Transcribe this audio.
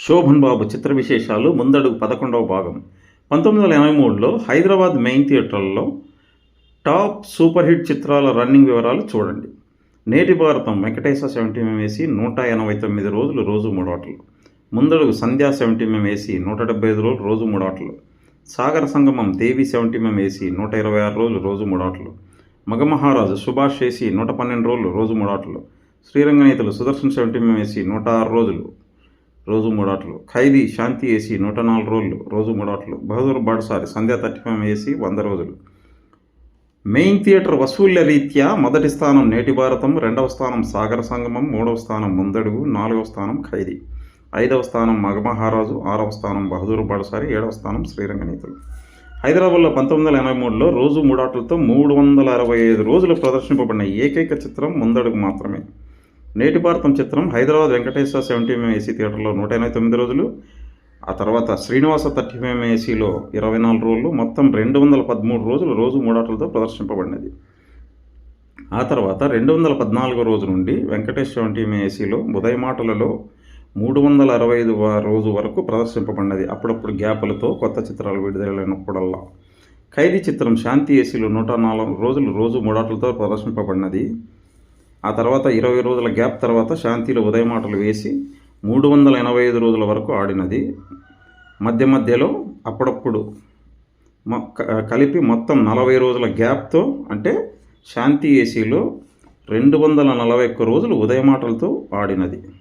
శోభన్ బాబు చిత్ర విశేషాలు ముందడుగు 11వ భాగం. 1983లో హైదరాబాద్ మెయిన్ థియేటర్లలో టాప్ సూపర్ హిట్ చిత్రాల రన్నింగ్ వివరాలు చూడండి. నేటి భారతం వెంకటేశ 70mm ఏసీ 189 రోజులు రోజు 3 ఆటలు. ముందడుగు సంధ్యా 70mm ఏసీ 175 రోజులు రోజు 3 ఆటలు. సాగర సంగమం దేవి 70mm ఏసీ 126 రోజులు రోజు 3 ఆటలు. మగమహారాజు సుభాష్ ఏసీ 112 రోజులు రోజు 3 ఆటలు. శ్రీరంగనీతులు సుదర్శన్ 70mm ఏసీ 106 రోజులు రోజు 3 ఆటలు. ఖైదీ శాంతి ఏసీ 104 రోజులు రోజు 3 ఆటలు. బహదూర్ బాడుసారి సంధ్యా 35mm ఏసీ 100 రోజులు. మెయిన్ థియేటర్ వసూళ్ల రీత్యా మొదటి స్థానం నేటి భారతం, 2వ స్థానం సాగర సంగమం, 3వ స్థానం ముందడుగు, 4వ స్థానం ఖైదీ, 5వ స్థానం మగమహారాజు, 6వ స్థానం బహదూర్ బాడుసారి, 7వ స్థానం శ్రీరంగనీతులు. హైదరాబాద్లో 1983లో రోజు 3 ఆటలతో 365 రోజులు ప్రదర్శింపబడిన ఏకైక చిత్రం ముందడుగు మాత్రమే. నేటి భారతం చిత్రం హైదరాబాద్ వెంకటేశ 70mm ఏసీ థియేటర్లో 189 రోజులు, ఆ తర్వాత శ్రీనివాస 30mm ఏసీలో 24 రోజులు, మొత్తం 213 రోజులు రోజు 3 ఆటలతో ప్రదర్శింపబడినది. ఆ తర్వాత 214 రోజు నుండి వెంకటేశ 70mm ఏసీలో ఉదయమాటలలో 365 రోజు వరకు ప్రదర్శింపబడినది, అప్పుడప్పుడు గ్యాపులతో కొత్త చిత్రాలు విడుదలైనప్పుడల్లా. ఖైదీ చిత్రం శాంతి ఏసీలో 104 రోజులు రోజు 3 ఆటలతో ప్రదర్శింపబడినది. ఆ తర్వాత 20 రోజుల గ్యాప్ తర్వాత శాంతిలో ఉదయమాటలు వేసి 385 రోజుల వరకు ఆడినది. మధ్యలో అప్పుడప్పుడు కలిపి మొత్తం 40 రోజుల గ్యాప్తో, అంటే శాంతి ఏసీలో 241 రోజులు ఉదయమాటలతో ఆడినది.